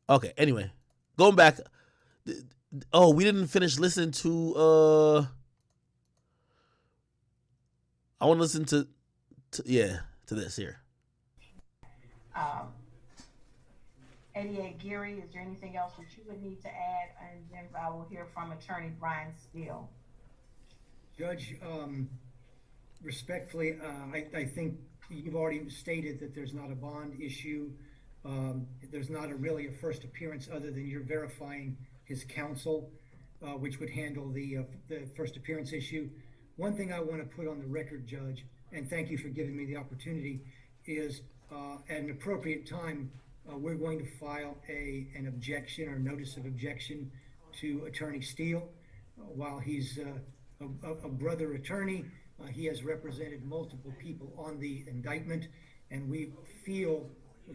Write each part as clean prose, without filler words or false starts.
Okay. Anyway, going back. Oh, we didn't finish listening to. I want to listen to this here. Um, 88 Geary, is there anything else that you would need to add? And then I will hear from Attorney Brian Steele. Judge, respectfully, I think you've already stated that there's not a bond issue. There's not really a first appearance other than you're verifying his counsel, which would handle the first appearance issue. One thing I want to put on the record, Judge, and thank you for giving me the opportunity, is at an appropriate time, we're going to file an objection or notice of objection to Attorney Steele. While he's a brother attorney, he has represented multiple people on the indictment, and we feel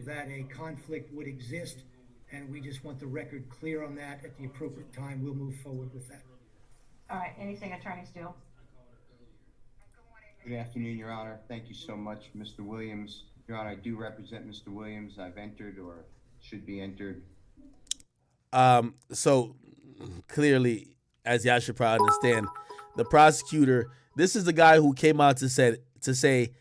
that a conflict would exist, and we just want the record clear on that. At the appropriate time, we'll move forward with that. All right, anything, Attorney Steele? Good afternoon, Your Honor. Thank you so much, Mr. Williams. Your Honor, I do represent Mr. Williams. I've entered or should be entered. So clearly, as y'all should probably understand, the prosecutor, this is the guy who came out to say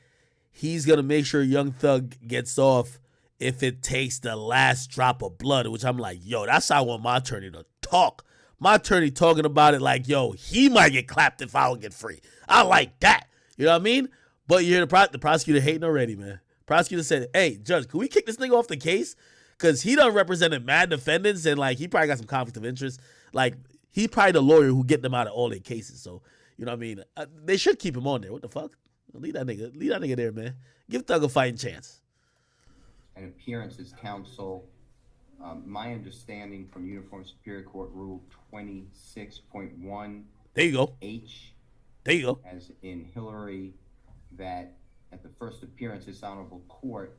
he's gonna make sure Young Thug gets off if it takes the last drop of blood, which I'm like, yo, that's how I want my attorney to talk. My attorney talking about it like, yo, he might get clapped if I don't get free. I like that. You know what I mean? But you hear the prosecutor hating already, man. Prosecutor said, hey, judge, can we kick this nigga off the case? Because he done represented mad defendants, and like he probably got some conflict of interest. Like he probably the lawyer who get them out of all their cases. So, you know what I mean? They should keep him on there. What the fuck? Leave that nigga there, man. Give Thug a fighting chance. An appearance as counsel. My understanding from Uniform Superior Court Rule 26.1 There you go. H, There you go. as in Hillary, that at the first appearance, this honorable court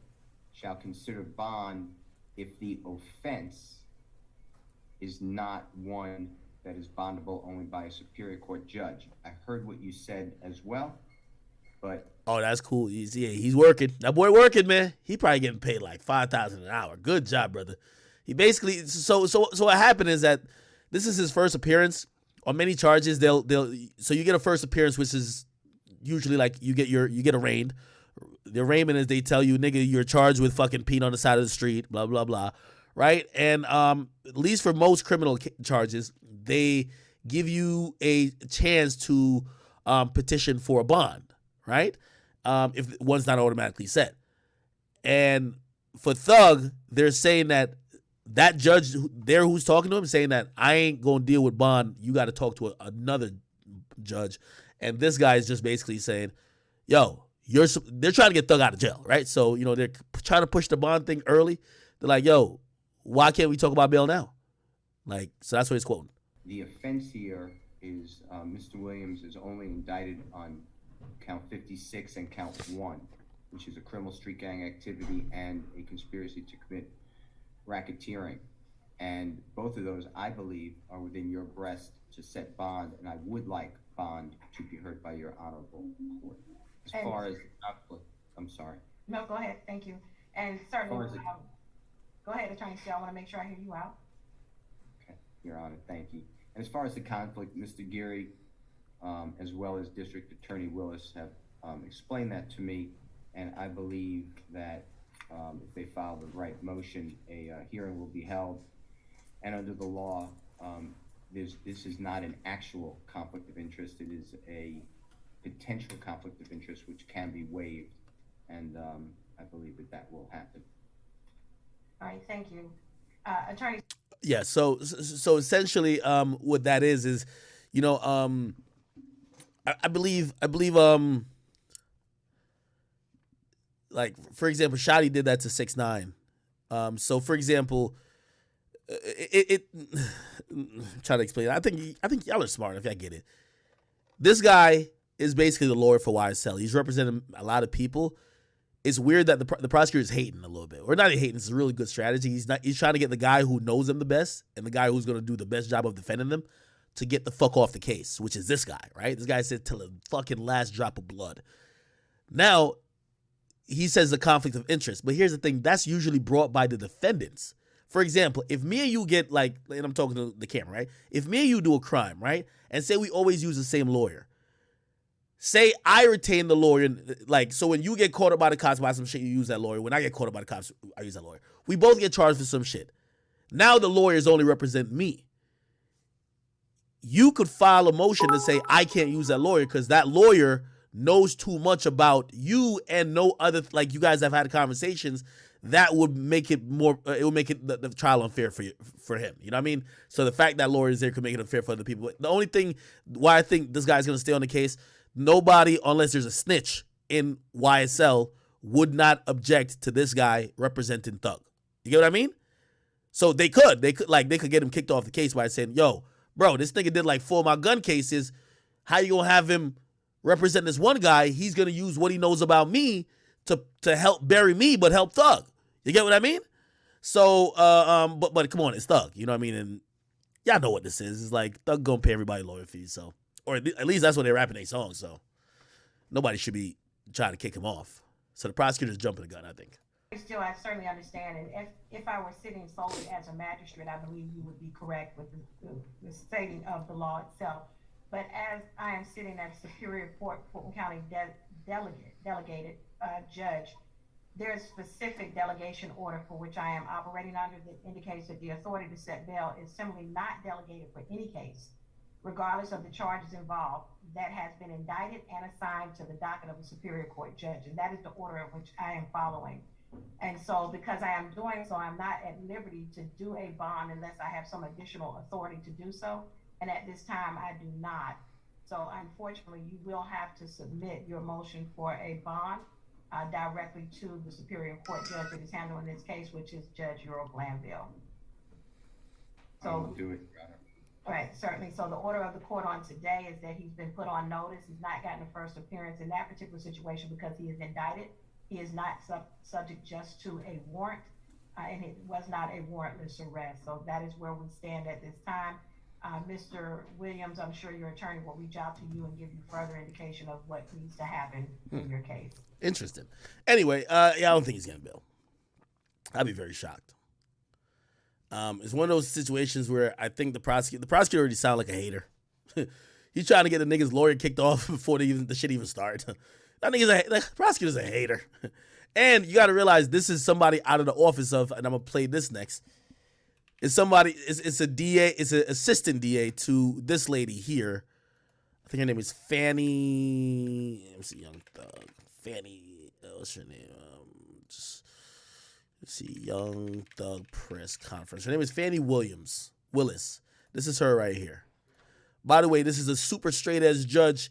shall consider bond if the offense is not one that is bondable only by a Superior Court judge. I heard what you said as well, but oh, that's cool. He's working. That boy working, man. He probably getting paid like $5,000 an hour. Good job, brother. He basically so what happened is that this is his first appearance. On many charges, they'll so you get a first appearance, which is usually like you get arraigned. The arraignment is they tell you, nigga, you're charged with fucking peeing on the side of the street, blah blah blah, right? And at least for most criminal charges, they give you a chance to petition for a bond, right? If one's not automatically set. And for Thug, they're saying that judge there who's talking to him saying that I ain't gonna deal with bond. You got to talk to another judge. And this guy is just basically saying, yo, they're trying to get Thug out of jail, right? So, you know, they're trying to push the bond thing early. They're like, yo, why can't we talk about bail now? Like, so that's what he's quoting. the offense here is Mr. Williams is only indicted on count 56 and count 1, which is a criminal street gang activity and a conspiracy to commit racketeering. And both of those, I believe, are within your breast to set bond, and I would like bond to be heard by your honorable court. As far as I'm sorry. No, go ahead. Thank you. And certainly, As far as go ahead, Attorney Steele. I want to make sure I hear you out. Okay, Your Honor, thank you. And as far as the conflict, Mr. Geary, as well as District Attorney Willis have explained that to me, and I believe that if they file the right motion, a hearing will be held. And under the law, this is not an actual conflict of interest. It is a potential conflict of interest which can be waived, and I believe that will happen. All right, thank you. Attorney. Yeah, so essentially, what that is, you know, I believe, like for example, Shotty did that to 6ix9ine. So for example, I'm trying to explain. I think y'all are smart if y'all get it. This guy is basically the lawyer for YSL. He's representing a lot of people. It's weird that the prosecutor is hating a little bit, or not hating. It's a really good strategy. He's trying to get the guy who knows them the best and the guy who's going to do the best job of defending them to get the fuck off the case, which is this guy, right? This guy said till the fucking last drop of blood. Now, he says the conflict of interest, but here's the thing: that's usually brought by the defendants For example, if me and you get like, and I'm talking to the camera, right? If me and you do a crime, right? And say we always use the same lawyer. Say I retain the lawyer, like, so when you get caught up by the cops by some shit, you use that lawyer. When I get caught up by the cops, I use that lawyer. We both get charged for some shit. Now the lawyers only represent me. You could file a motion to say I can't use that lawyer because that lawyer knows too much about you and no other, like you guys have had conversations that would make it more, it would make it the trial unfair for him. You know what I mean? So the fact that lawyer is there could make it unfair for other people. The only thing why I think this guy's going to stay on the case, nobody, unless there's a snitch in YSL, would not object to this guy representing Thug. You get what I mean? So they could get him kicked off the case by saying, yo, bro, this nigga did like 4 of my gun cases. How you gonna have him represent this one guy? He's gonna use what he knows about me to help bury me, but help Thug. You get what I mean? So, but come on, it's Thug. You know what I mean? And y'all know what this is. It's like Thug gonna pay everybody lawyer fees. So, or at least that's what they're rapping their songs. So nobody should be trying to kick him off. So the prosecutor's jumping the gun, I think. Still, I certainly understand, and if I were sitting solely as a magistrate, I believe you would be correct with the stating of the law itself. But as I am sitting as Superior Court Fulton County delegated judge, there is specific delegation order for which I am operating under that indicates that the authority to set bail is simply not delegated for any case, regardless of the charges involved, that has been indicted and assigned to the docket of a Superior Court judge, and that is the order of which I am following. And so because I am doing so, I'm not at liberty to do a bond unless I have some additional authority to do so. And at this time, I do not. So unfortunately, you will have to submit your motion for a bond directly to the Superior Court judge that is handling this case, which is Judge Earl Glanville. So, I will do it, Your Honor. Right, certainly. So the order of the court on today is that he's been put on notice. He's not gotten a first appearance in that particular situation because he is indicted. He is not subject just to a warrant, and it was not a warrantless arrest. So that is where we stand at this time. Mr. Williams, I'm sure your attorney will reach out to you and give you further indication of what needs to happen in your case. Interesting. Anyway, yeah, I don't think he's getting bail. I'd be very shocked. It's one of those situations where I think the prosecutor already sound like a hater. He's trying to get the nigga's lawyer kicked off before the shit even starts. That nigga's the prosecutor's a hater. And you got to realize this is somebody out of the office of, and I'm going to play this next. It's somebody, it's a DA, it's an assistant DA to this lady here. I think her name is Fannie, let's see, Young Thug. Fannie, what's her name? Let's see, Young Thug press conference. Her name is Fannie Willis. This is her right here. By the way, this is a super straight edge judge.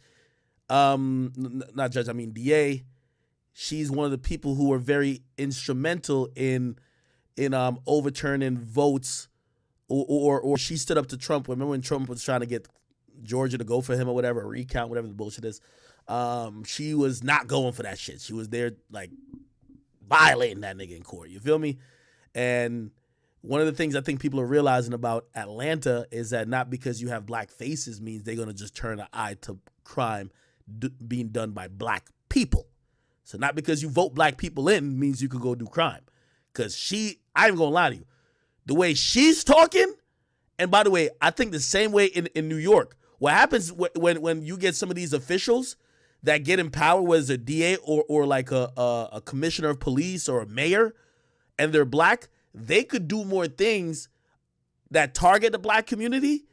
Not judge, I mean DA. She's one of the people who were very instrumental in overturning votes, or she stood up to Trump. Remember when Trump was trying to get Georgia to go for him or whatever, a recount, whatever the bullshit is. She was not going for that shit. She was there like violating that nigga in court. You feel me? And one of the things I think people are realizing about Atlanta is that not because you have black faces means they're going to just turn an eye to crime being done by black people. So not because you vote black people in means you could go do crime. Because I ain't gonna lie to you, the way she's talking, and by the way, I think the same way in New York. What happens when you get some of these officials that get in power, whether it's a DA or like a commissioner of police or a mayor, and they're black, they could do more things that target the black community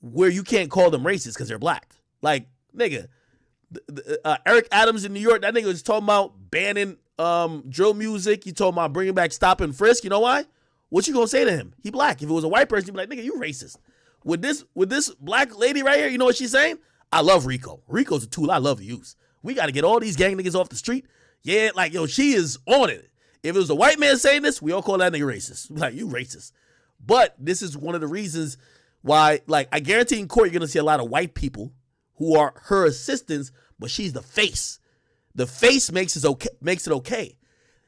where you can't call them racist because they're black. Like, nigga, Eric Adams in New York, that nigga was talking about banning drill music. You talking about bringing back stop and frisk. You know why? What you gonna say to him? He black. If it was a white person, you'd be like, nigga, you racist. With this black lady right here, you know what she's saying? I love Rico. Rico's a tool I love to use. We got to get all these gang niggas off the street. Yeah, like, yo, she is on it. If it was a white man saying this, we all call that nigga racist. Like, you racist. But this is one of the reasons why, like, I guarantee in court you're going to see a lot of white people who are her assistants, but she's the face. The face makes it okay.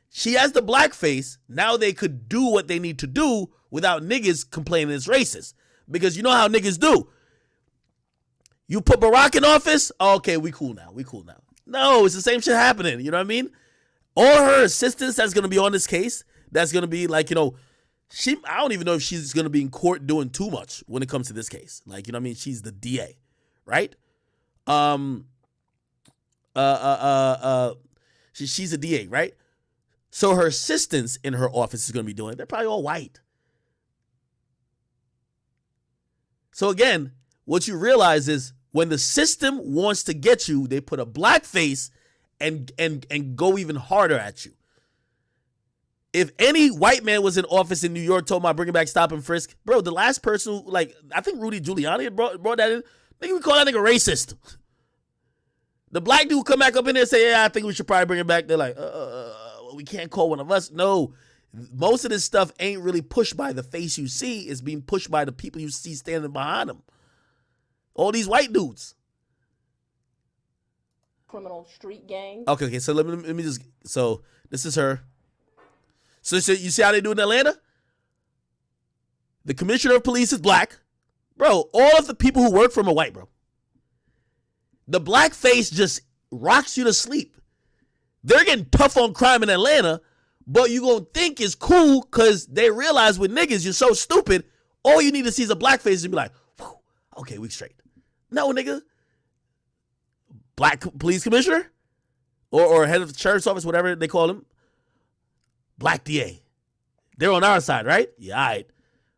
She has the black face. Now they could do what they need to do without niggas complaining it's racist. Because you know how niggas do. You put Barack in office, okay, we cool now. No, it's the same shit happening. You know what I mean? All her assistants that's going to be on this case, that's going to be like, you know, I don't even know if she's going to be in court doing too much when it comes to this case. Like, you know what I mean? She's the DA, right? She's a DA, right? So her assistants in her office is going to be doing it. They're probably all white. So again, what you realize is when the system wants to get you, they put a black face and go even harder at you. If any white man was in office in New York told me bringing back stop and frisk, bro, the last person, like, I think Rudy Giuliani had brought that in. Nigga, we call that nigga racist. The black dude come back up in there and say, yeah, I think we should probably bring it back. They're like, we can't call one of us. No, most of this stuff ain't really pushed by the face you see. It's being pushed by the people you see standing behind them. All these white dudes. Criminal street gang. Okay, so let me just, so this is her. So you see how they do in Atlanta? The commissioner of police is black. Bro, all of the people who work for him are white, bro. The black face just rocks you to sleep. They're getting tough on crime in Atlanta, but you gonna think it's cool because they realize with niggas, you're so stupid, all you need to see is a black face and be like, okay, we straight. No, nigga. Black police commissioner? Or head of the sheriff's office, whatever they call him. Black DA. They're on our side, right? Yeah, all right.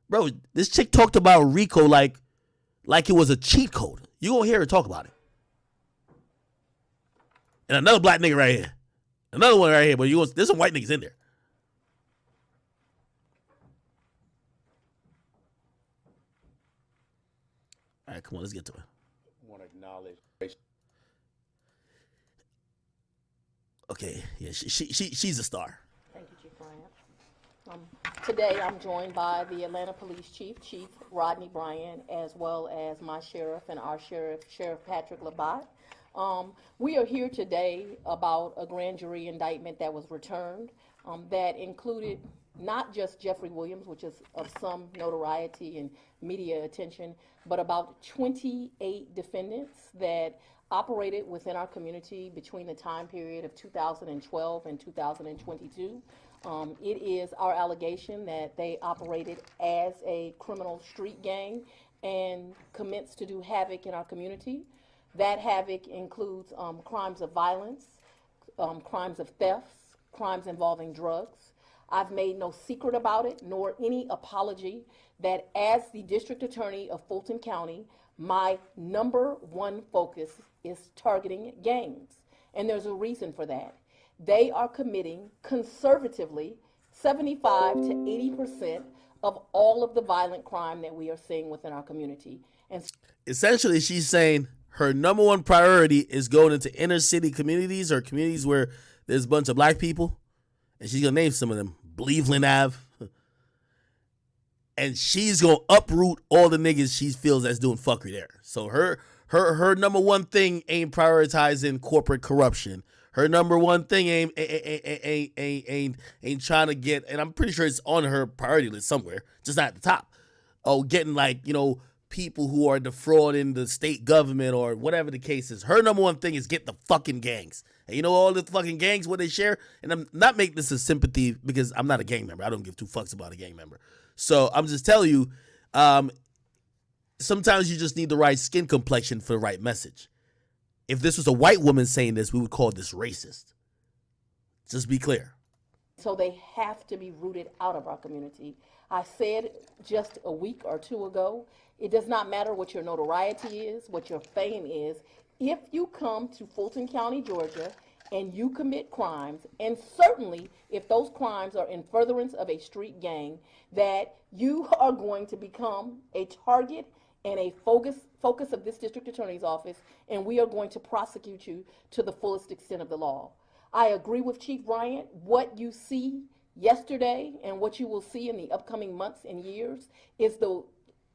Bro, this chick talked about RICO like it was a cheat code. You gonna hear her talk about it. And another black nigga right here. Another one right here, but there's some white niggas in there. All right, come on, let's get to it. I want to acknowledge. Okay, yeah, she's a star. Thank you, Chief Bryant. Today I'm joined by the Atlanta Police Chief, Chief Rodney Bryant, as well as my sheriff and our sheriff, Sheriff Patrick Labatt. We are here today about a grand jury indictment that was returned that included not just Jeffrey Williams, which is of some notoriety and media attention, but about 28 defendants that operated within our community between the time period of 2012 and 2022. It is our allegation that they operated as a criminal street gang and commenced to do havoc in our community. That havoc includes crimes of violence, crimes of thefts, crimes involving drugs. I've made no secret about it, nor any apology, that as the District Attorney of Fulton County, my number one focus is targeting gangs. And there's a reason for that. They are committing conservatively 75 to 80% of all of the violent crime that we are seeing within our community. And essentially, she's saying her number one priority is going into inner city communities or communities where there's a bunch of black people. And she's going to name some of them. Cleveland Ave. And she's going to uproot all the niggas she feels that's doing fuckery there. So her number one thing ain't prioritizing corporate corruption. Her number one thing ain't trying to get, and I'm pretty sure it's on her priority list somewhere, just not at the top. Oh, getting like, people who are defrauding the state government or whatever the case is. Her number one thing is get the fucking gangs. And all the fucking gangs, what they share, and I'm not making this a sympathy because I'm not a gang member. I don't give two fucks about a gang member. So I'm just telling you, sometimes you just need the right skin complexion for the right message. If this was a white woman saying this, we would call this racist. Just be clear. so they have to be rooted out of our community. I said just a week or two ago, it does not matter what your notoriety is, what your fame is. If you come to Fulton County, Georgia, and you commit crimes, and certainly if those crimes are in furtherance of a street gang, that you are going to become a target and a focus of this district attorney's office, and we are going to prosecute you to the fullest extent of the law. I agree with Chief Bryant. What you see yesterday and what you will see in the upcoming months and years is the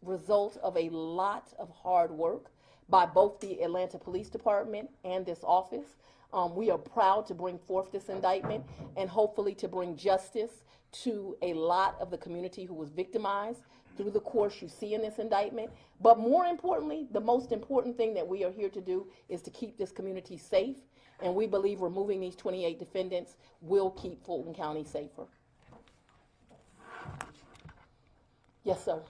result of a lot of hard work by both the Atlanta Police Department and this office. We are proud to bring forth this indictment and hopefully to bring justice to a lot of the community who was victimized through the course you see in this indictment. But more importantly, the most important thing that we are here to do is to keep this community safe, and we believe removing these 28 defendants will keep Fulton County safer. Yes, sir.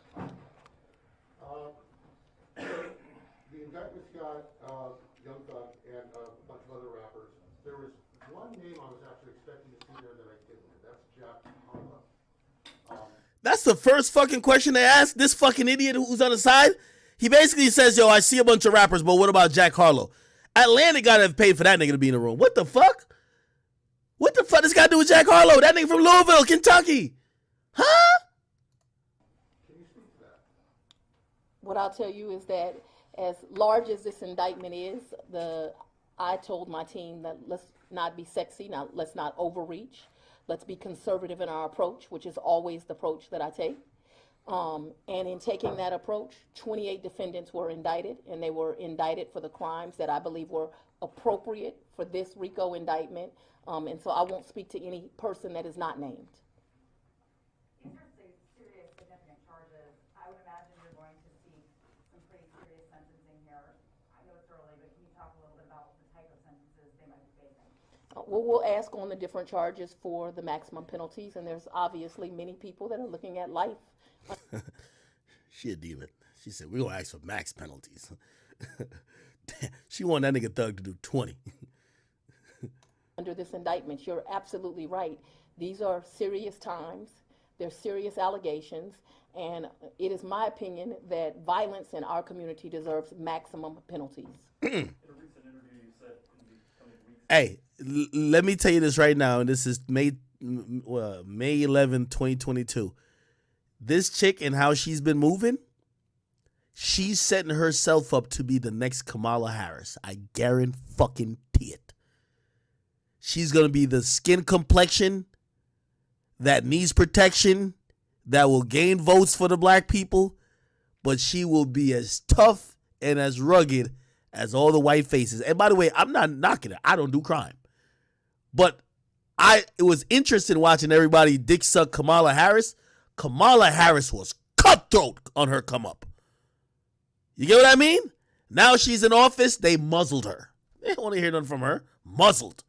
The indictment's got Young Thug and a bunch of other rappers. There was one name I was actually expecting to see there that I didn't. That's Jack Harlow. That's the first fucking question they asked this fucking idiot who's on the side. He basically says, yo, I see a bunch of rappers, but what about Jack Harlow? Atlanta gotta have paid for that nigga to be in the room. What the fuck? What the fuck does this got to do with Jack Harlow? That nigga from Louisville, Kentucky. Huh? Can you speak to that? What I'll tell you is that as large as this indictment is, I told my team that let's not be sexy, now let's not overreach. Let's be conservative in our approach, which is always the approach that I take. And in taking that approach, 28 defendants were indicted, and they were indicted for the crimes that I believe were appropriate for this RICO indictment. And so I won't speak to any person that is not named. These are serious, significant charges. I would imagine you're going to see some pretty serious sentencing here. I know it's early, but can you talk a little bit about the type of sentences they might be facing? Well, we'll ask on the different charges for the maximum penalties, and there's obviously many people that are looking at life. She a demon. She said, we're going to ask for max penalties. Damn, she want that nigga Thug to do 20. Under this indictment, you're absolutely right. These are serious times. They're serious allegations. And it is my opinion that violence in our community deserves maximum penalties. Hey, let me tell you this right now, and this is May 11, 2022. This chick and how she's been moving, she's setting herself up to be the next Kamala Harris. I guarantee fucking it. She's going to be the skin complexion that needs protection, that will gain votes for the black people, but she will be as tough and as rugged as all the white faces. And by the way, I'm not knocking it. I don't do crime. But it was interesting watching everybody dick suck Kamala Harris. Kamala Harris was cutthroat on her come up. You get what I mean? Now she's in office, they muzzled her. They don't want to hear nothing from her. Muzzled.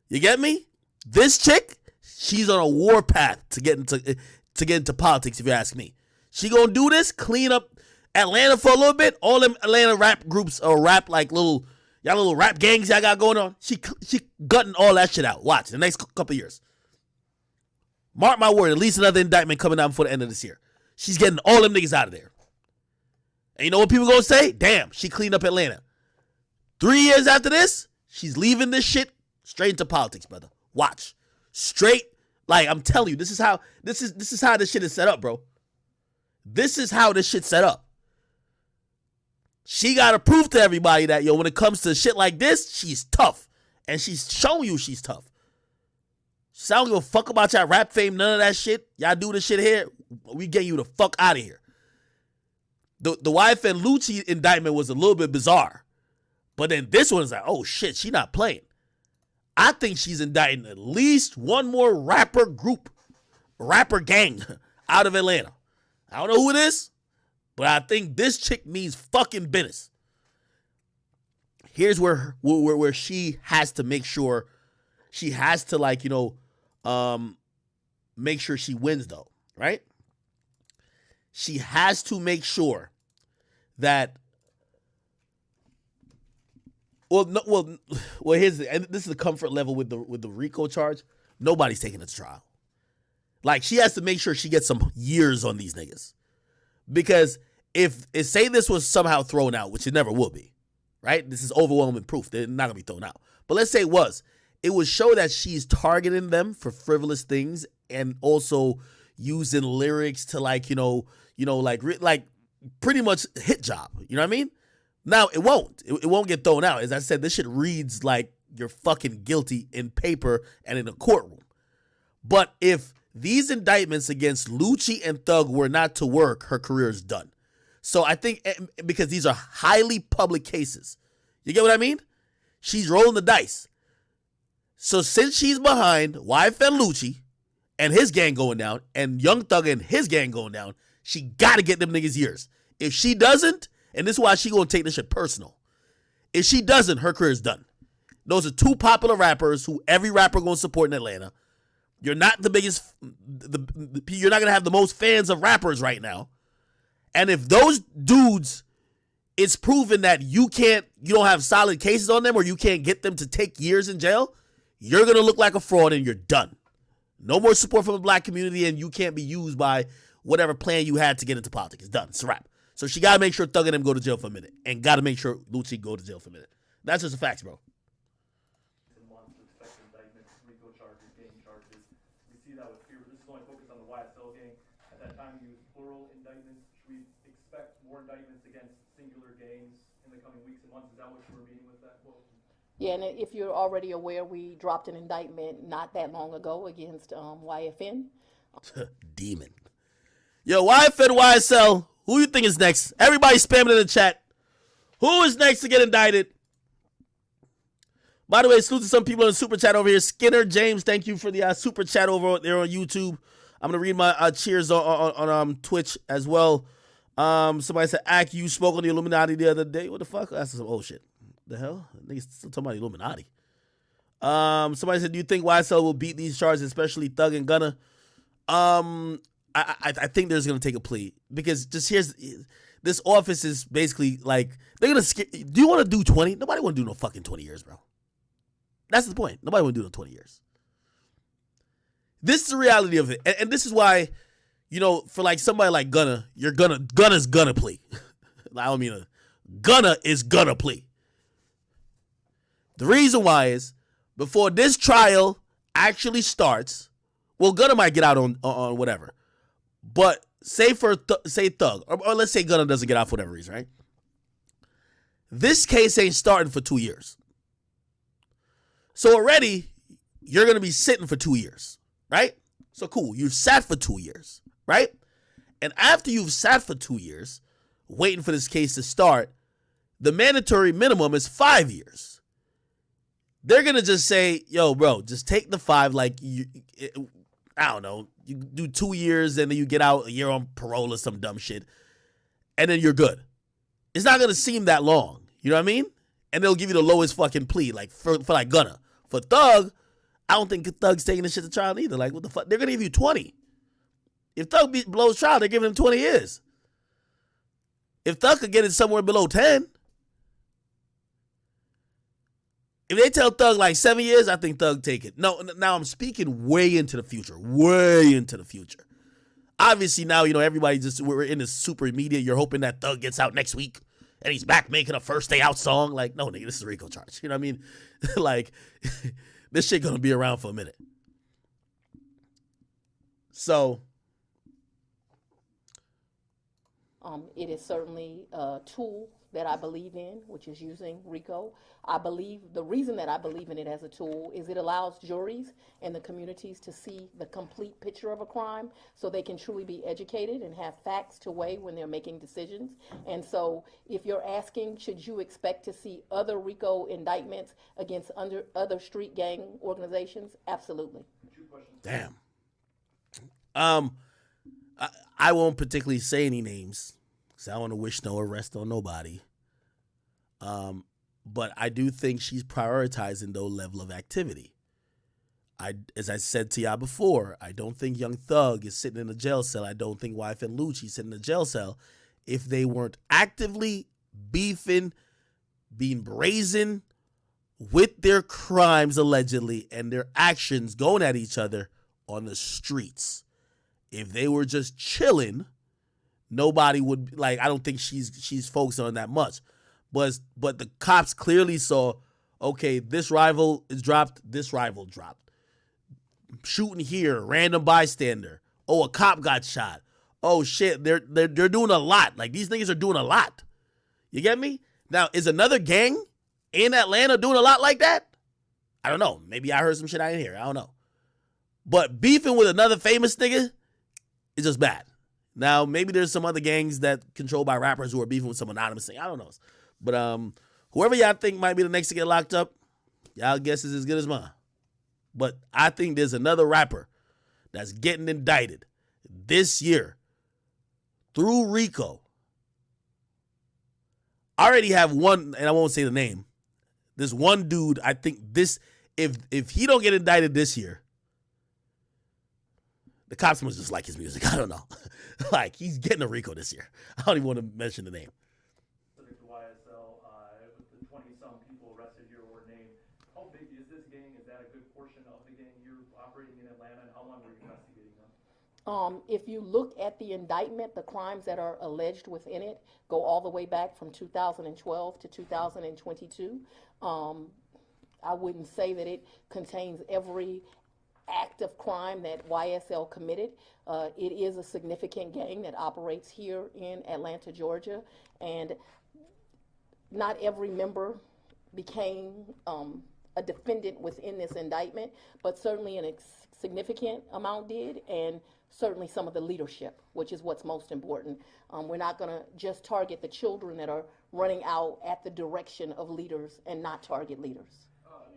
You get me? This chick, she's on a war path to get into politics, if you ask me. She gonna do this, clean up Atlanta for a little bit. All them Atlanta rap groups or rap like y'all little rap gangs y'all got going on. She gutting all that shit out. Watch the next couple of years. Mark my word, at least another indictment coming out before the end of this year. She's getting all them niggas out of there. And you know what people gonna say? Damn, she cleaned up Atlanta. 3 years after this, she's leaving this shit straight into politics, brother. Watch. Straight, like I'm telling you, this is how this shit is set up, bro. This is how this shit's set up. She gotta prove to everybody that, yo, when it comes to shit like this, she's tough. And she's showing you she's tough. So I don't give a fuck about y'all rap fame, none of that shit. Y'all do this shit here, we getting you the fuck out of here. The wife and Lucci indictment was a little bit bizarre. But then this one's like, oh shit, she not playing. I think she's indicting at least one more rapper gang out of Atlanta. I don't know who it is, but I think this chick means fucking business. Here's where she has to make sure, she has to make sure she wins though, right? She has to make sure that here's and this is the comfort level with the RICO charge. Nobody's taking it to trial. Like, she has to make sure she gets some years on these niggas. Because if say this was somehow thrown out, which it never will be, right? This is overwhelming proof. They're not gonna be thrown out. But let's say it would show that she's targeting them for frivolous things and also using lyrics to like pretty much hit job. You know what I mean? Now, it won't. It won't get thrown out. As I said, this shit reads like you're fucking guilty in paper and in a courtroom. But if these indictments against Lucci and Thug were not to work, her career is done. So I think because these are highly public cases. You get what I mean? She's rolling the dice. So since she's behind Wife and Lucci and his gang going down and Young Thug and his gang going down, she got to get them niggas years. If she doesn't, and this is why she gonna take this shit personal. If she doesn't, her career is done. Those are two popular rappers who every rapper gonna support in Atlanta. You're not the biggest. You're not gonna have the most fans of rappers right now. And if those dudes, it's proven that you don't have solid cases on them, or you can't get them to take years in jail, you're gonna look like a fraud and you're done. No more support from the black community, and you can't be used by whatever plan you had to get into politics. It's done. It's a wrap. So she got to make sure Thug and them go to jail for a minute, and got to make sure Lucci go to jail for a minute. That's just the facts, bro. Months to expect indictments, RICO charges, gang charges. We see that with fear. This is only focused on the YSL gang. At that time, you used plural indictments. Should we expect more indictments against singular gangs in the coming weeks and months? Is that what you were meaning with that quote? Yeah, and if you're already aware, we dropped an indictment not that long ago against YFN. Demon. Yo, YFN, YSL, who you think is next? Everybody spamming in the chat. Who is next to get indicted? By the way, salute to some people in the super chat over here. Skinner James, thank you for the super chat over there on YouTube. I'm going to read my cheers on Twitch as well. Somebody said, Ak, you spoke on the Illuminati the other day. What the fuck? That's some old shit. The hell? Niggas still talking about the Illuminati. Somebody said, do you think YSL will beat these charges, especially Thug and Gunna? I think there's going to take a plea, because just this office is basically like, they're going to do you want to do 20? Nobody want to do no fucking 20 years, bro. That's the point. Nobody want to do no 20 years. This is the reality of it. And this is why, for like somebody like Gunna, Gunna's gonna plea. I don't mean Gunna is gonna plea. The reason why is, before this trial actually starts, well, Gunna might get out on whatever. But say Thug, or let's say Gunna doesn't get out for whatever reason, right? This case ain't starting for 2 years. So already, you're going to be sitting for 2 years, right? So cool, you've sat for 2 years, right? And after you've sat for 2 years, waiting for this case to start, the mandatory minimum is 5 years. They're going to just say, yo, bro, just take the 5, I don't know, you do 2 years and then you get out a year on parole or some dumb shit, and then you're good. It's not going to seem that long, you know what I mean? And they'll give you the lowest fucking plea, like for like Gunna. For Thug, I don't think Thug's taking this shit to trial either. Like, what the fuck? They're going to give you 20. If Thug blows trial, they're giving him 20 years. If Thug could get it somewhere below 10, if they tell Thug like 7 years, I think Thug take it. No, now I'm speaking way into the future. Way into the future. Obviously now, everybody we're in this super immediate. You're hoping that Thug gets out next week and he's back making a first day out song. Like, no, nigga, this is a RICO charge. You know what I mean? Like, this shit gonna be around for a minute. So. It is certainly a tool that I believe in, which is using RICO. The reason that I believe in it as a tool is it allows juries and the communities to see the complete picture of a crime, so they can truly be educated and have facts to weigh when they're making decisions. And so if you're asking, should you expect to see other RICO indictments against other street gang organizations? Absolutely. Damn. I won't particularly say any names, because I don't want to wish no arrest on nobody. But I do think she's prioritizing the level of activity. As I said to y'all before, I don't think Young Thug is sitting in a jail cell. I don't think YFN Lucci is sitting in a jail cell if they weren't actively beefing, being brazen with their crimes allegedly and their actions going at each other on the streets. If they were just chilling, nobody would, I don't think she's focusing on that much. But the cops clearly saw, okay, this rival is dropped, this rival dropped. Shooting here, random bystander. Oh, a cop got shot. Oh shit, they're doing a lot. Like, these niggas are doing a lot. You get me? Now, is another gang in Atlanta doing a lot like that? I don't know. Maybe I heard some shit I didn't hear. I don't know. But beefing with another famous nigga is just bad. Now, maybe there's some other gangs that controlled by rappers who are beefing with some anonymous thing. I don't know. But whoever y'all think might be the next to get locked up, y'all guess is as good as mine. But I think there's another rapper that's getting indicted this year through RICO. I already have one, and I won't say the name. This one dude, I think if he don't get indicted this year, The cops must just like his music. I don't know. Like, he's getting a RICO this year. I don't even want to mention the name. Specific to YSL, with the 20-some people arrested here or named, how big is this gang? Is that a good portion of the gang you're operating in Atlanta, and how long were you investigating them? If you look at the indictment, the crimes that are alleged within it go all the way back from 2012 to 2022. I wouldn't say that it contains every act of crime that YSL committed. It is a significant gang that operates here in Atlanta, Georgia, and not every member became a defendant within this indictment, but certainly a significant amount did, and certainly some of the leadership, which is what's most important. We're not going to just target the children that are running out at the direction of leaders and not target leaders.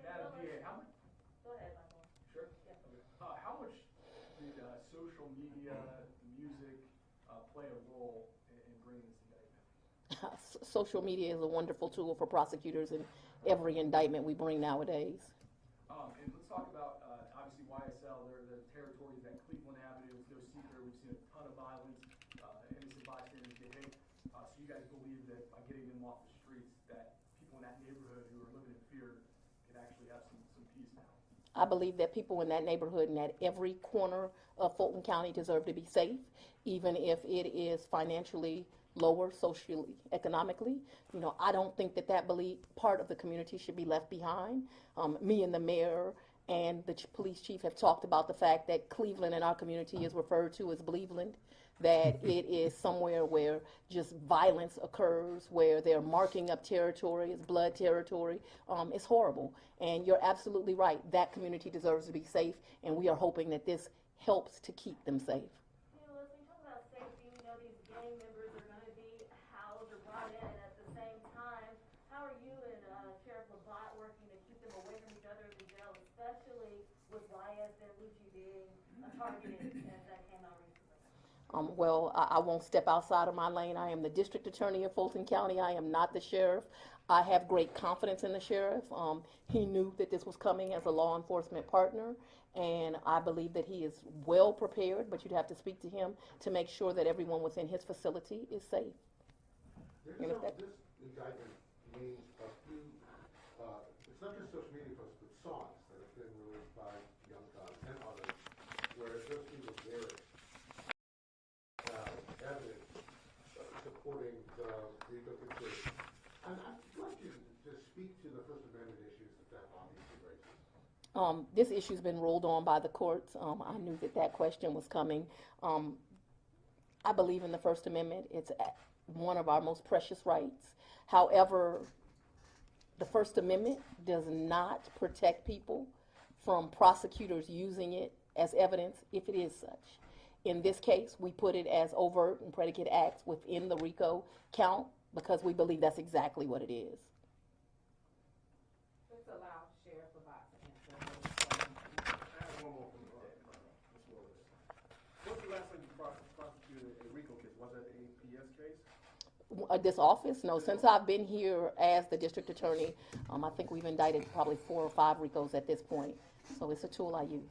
Madam DA, how much? Go ahead, Michael. Sure. How much did social media, music play a role in bringing this indictment? Social media is a wonderful tool for prosecutors in every indictment we bring nowadays. And let's talk about, obviously, YSL, their territories at Cleveland Avenue, no secret, we've seen a ton of violence, innocent bystanders get hit. So you guys believe that by getting them off the streets, that people in that neighborhood who are living in fear can actually have some peace now? I believe that people in that neighborhood and at every corner of Fulton County deserve to be safe, even if it is financially lower, socially, economically. You know, I don't think that part of the community should be left behind. Me and the mayor and the police chief have talked about the fact that Cleveland in our community is referred to as Bleveland, that it is somewhere where just violence occurs, where they're marking up territory, it's blood territory. It's horrible. And you're absolutely right. That community deserves to be safe, and we are hoping that this helps to keep them safe. Let's talk about safety. We know these gang members are going to be housed or brought in at the same time. How are you and Sheriff Labat working to keep them away from each other in the jail, especially with YS and Lucci being targeted as that came out recently? Well, I won't step outside of my lane. I am the district attorney of Fulton County. I am not the sheriff. I have great confidence in the sheriff. He knew that this was coming as a law enforcement partner, and I believe that he is well prepared, but you'd have to speak to him to make sure that everyone within his facility is safe. This indictment names a few, it's not just social media posts, but songs that have been released by Young Thug and others, where it does seem that there is evidence supporting the RICO conspiracy. And I'd like you to speak to the First Amendment issues that obviously raises. This issue's been ruled on by the courts. I knew that question was coming. I believe in the First Amendment. It's one of our most precious rights. However, the First Amendment does not protect people from prosecutors using it as evidence if it is such. In this case, we put it as overt and predicate acts within the RICO count because we believe that's exactly what it is. Let's allow Sheriff Labat to answer those questions. I have one more from Ms. Willis. What's the last time you prosecuted a RICO case? Was that a PS case? This office? No, since I've been here as the district attorney, I think we've indicted probably 4 or 5 RICOs at this point. So it's a tool I use.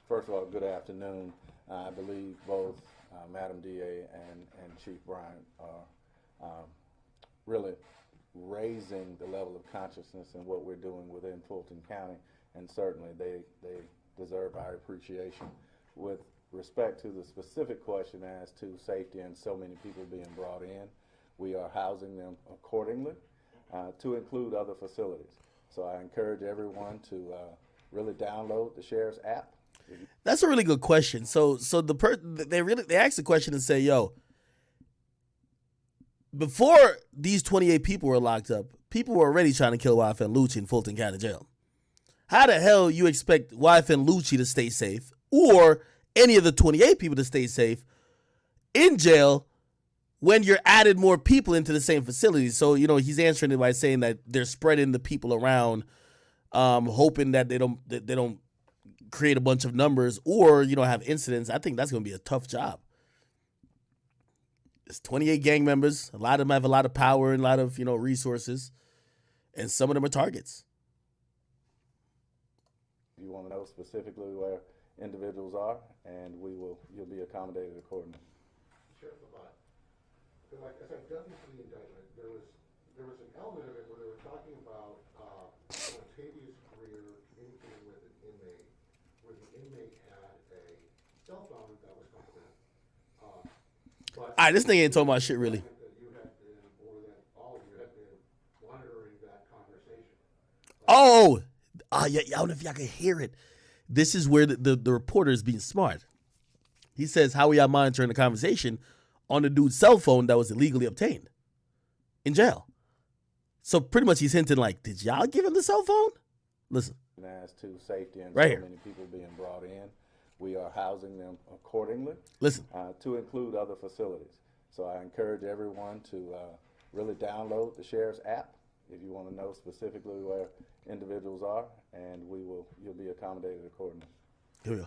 First of all, good afternoon. I believe both Madam DA and Chief Bryant are really raising the level of consciousness in what we're doing within Fulton County, and certainly they deserve our appreciation. With respect to the specific question as to safety and so many people being brought in, we are housing them accordingly to include other facilities. So I encourage everyone to really download the Sheriff's app. That's a really good question. So they asked the question and say, yo, before these 28 people were locked up, people were already trying to kill YFN Lucci in Fulton County Jail. How the hell you expect YFN Lucci to stay safe or any of the 28 people to stay safe in jail when you're added more people into the same facility? So, you know, he's answering it by saying that they're spreading the people around, hoping that they don't create a bunch of numbers or, you know, have incidents. I think that's going to be a tough job. It's 28 gang members. A lot of them have a lot of power and a lot of, you know, resources. And some of them are targets. You want to know specifically where individuals are, and you'll be accommodated accordingly. Sheriff Levant, like as I dug into the indictment, there was an element of it where they were talking about Octavius Greer communicating with an inmate, where the inmate had a cell phone that was contraband. All right, this nigga ain't talking about shit really. That you had been, or that all of you had been monitoring that conversation. Oh, yeah, I don't know if y'all can hear it. This is where the reporter is being smart. He says, how are y'all monitoring the conversation on the dude's cell phone that was illegally obtained in jail? So pretty much he's hinting like, did y'all give him the cell phone? Listen. As to safety and right so here. Many people being brought in, we are housing them accordingly. Listen. To include other facilities. So I encourage everyone to really download the Sheriff's app if you want to know specifically where individuals are, and you'll be accommodated accordingly. Here we go.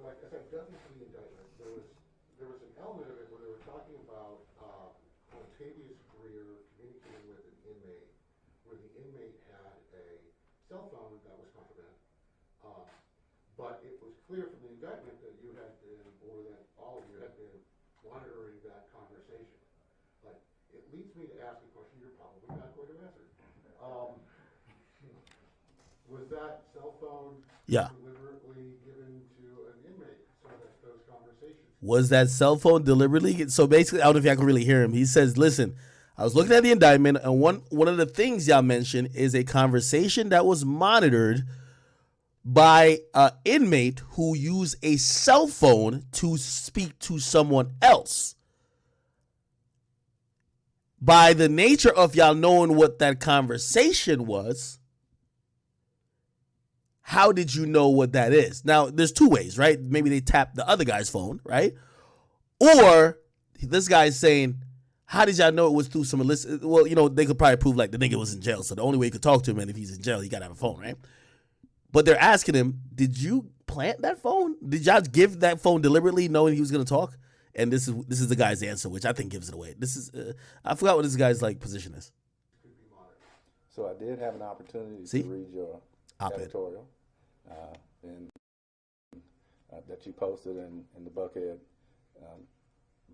Like as I dug into the indictment, there was an element of it where they were talking about Octavius Greer communicating with an inmate, where the inmate had a cell phone that was contraband. But it was clear from the indictment that you had been, or that all of you had been monitoring that conversation. Like, it leads me to ask a question you're probably not going to answer. Was that cell phone deliberately given to an inmate so that those conversations? Was that cell phone deliberately? So basically, I don't know if y'all can really hear him. He says, listen, I was looking at the indictment, and one of the things y'all mentioned is a conversation that was monitored by an inmate who used a cell phone to speak to someone else. By the nature of y'all knowing what that conversation was, how did you know what that is? Now, there's two ways, right? Maybe they tapped the other guy's phone, right? Or this guy's saying, how did y'all know it was through some illicit? Well, they could probably prove like the nigga was in jail. So the only way you could talk to him, and if he's in jail, he got to have a phone, right? But they're asking him, did you plant that phone? Did y'all give that phone deliberately knowing he was going to talk? And this is the guy's answer, which I think gives it away. This is, I forgot what this guy's position is. So I did have an opportunity to read your editorial that you posted in the Buckhead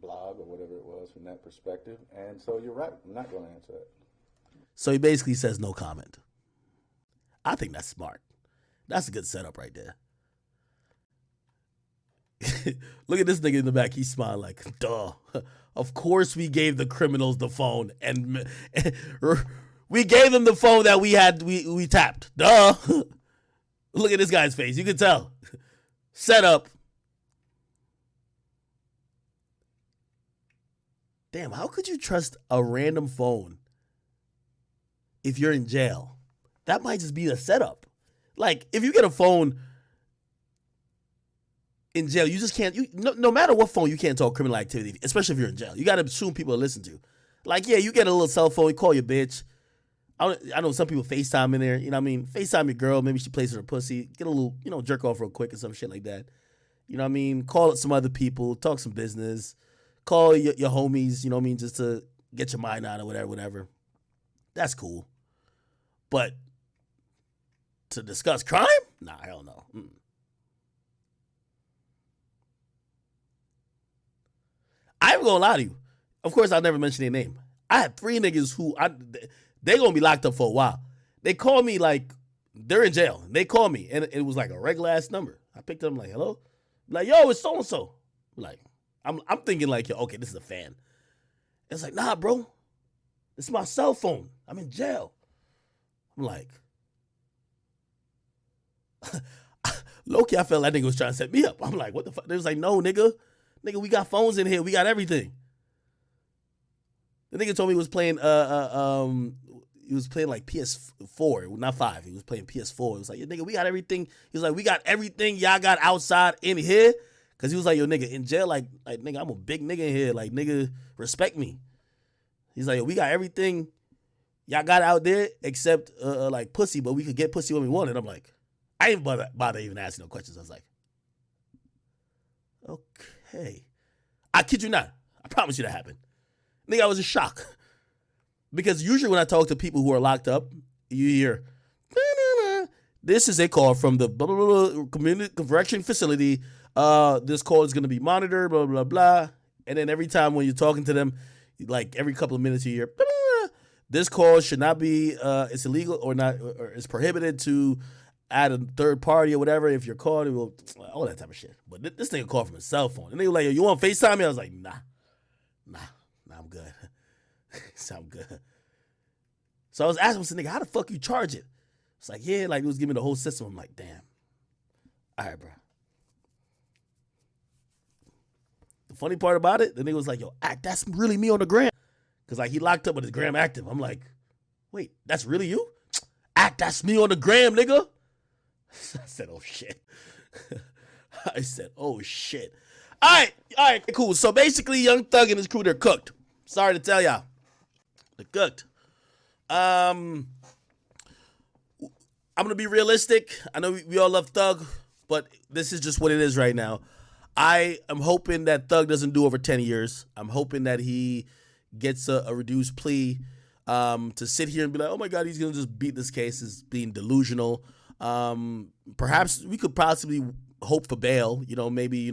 blog or whatever it was from that perspective. And so you're right. I'm not going to answer that. So he basically says no comment. I think that's smart. That's a good setup right there. Look at this nigga in the back. He's smiling like, duh. Of course we gave the criminals the phone. And we gave them the phone that we tapped. Duh. Look at this guy's face. You can tell. Set up. Damn, how could you trust a random phone if you're in jail? That might just be a setup. Like, if you get a phone in jail, you just can't, no matter what phone, you can't talk criminal activity, especially if you're in jail. You got to assume people will listen to. Like, yeah, you get a little cell phone, you call your bitch. I know some people FaceTime in there, you know what I mean? FaceTime your girl, maybe she plays with her pussy, get a little, jerk off real quick or some shit like that. You know what I mean? Call some other people, talk some business, call your homies, you know what I mean, just to get your mind out or whatever. That's cool. But to discuss crime? Nah, hell no. I ain't gonna lie to you. Of course, I'll never mention their name. I had 3 niggas who they gonna be locked up for a while. They call me like they're in jail. They call me and it was like a regular ass number. I picked up, I'm like, hello? Like, yo, it's so and so. Like, I'm thinking like, yo, okay, this is a fan. It's like, nah, bro. It's my cell phone. I'm in jail. I'm like, low-key, I felt like that nigga was trying to set me up. I'm like, what the fuck? They was like, no, nigga. Nigga, we got phones in here. We got everything. The nigga told me he was playing like PS4, not 5. He was playing PS4. He was like, yo, nigga, we got everything. He was like, we got everything y'all got outside in here. Cause he was like, yo, nigga, in jail, like nigga, I'm a big nigga in here. Like, nigga, respect me. He's like, yo, we got everything y'all got out there except like pussy, but we could get pussy when we want it. I'm like, I ain't bother even asking no questions. I was like, okay. I kid you not. I promise you that happened. Nigga, I was in shock. Because usually when I talk to people who are locked up, you hear, this is a call from the blah, blah, blah, community correction facility. This call is going to be monitored, blah, blah, blah. And then every time when you're talking to them, like every couple of minutes you hear, blah, blah, blah. This call should not be, it's illegal or not, or it's prohibited to add a third party or whatever. If you're called, it will, all that type of shit. But this nigga called from his cell phone. And they were like, yo, you want to FaceTime me? I was like, nah, I'm good. Sound good. So I was asking him, nigga, how the fuck you charge it? It's like, yeah, like it was giving me the whole system. I'm like, damn. All right, bro. The funny part about it, the nigga was like, yo, that's really me on the gram. Because like he locked up with his gram active. I'm like, wait, that's really you? That's me on the gram, nigga. I said, oh shit. I said, oh shit. All right, cool. So basically, Young Thug and his crew, they're cooked. Sorry to tell y'all. They're cooked. I'm gonna be realistic. I know we all love Thug, but this is just what it is right now. I am hoping that Thug doesn't do over 10 years. I'm hoping that he gets a reduced plea. To sit here and be like, oh my God, he's gonna just beat this case is being delusional. Perhaps we could possibly hope for bail. Maybe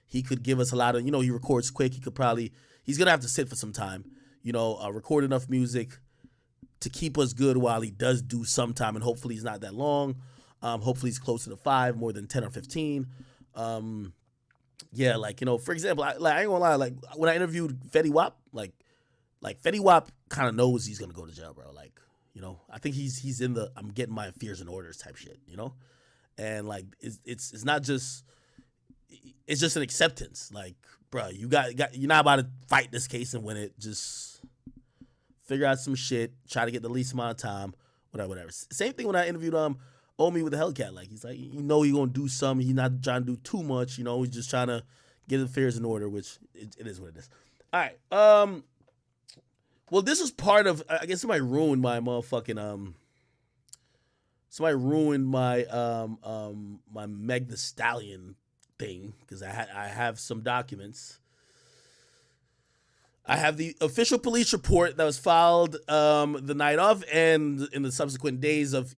he could give us a lot of. He records quick. He's gonna have to sit for some time. Record enough music to keep us good while he does do some time, and hopefully he's not that long. Hopefully he's closer to 5, more than 10 or 15. Yeah, for example, I ain't gonna lie, like when I interviewed Fetty Wap, like Fetty Wap kind of knows he's gonna go to jail, bro. I think he's in the I'm getting my fears and orders type shit, and like it's not just it's just an acceptance, like, bro, you're not about to fight this case and win it. Just figure out some shit, try to get the least amount of time, whatever. Same thing when I interviewed Omi with the Hellcat. Like, he's like, you're gonna do something. He's not trying to do too much. He's just trying to get his affairs in order, which it is what it is. All right. Well, this was part of. I guess somebody ruined my motherfucking. Somebody ruined my my Meg Thee Stallion thing because I have some documents. I have the official police report that was filed the night of and in the subsequent days of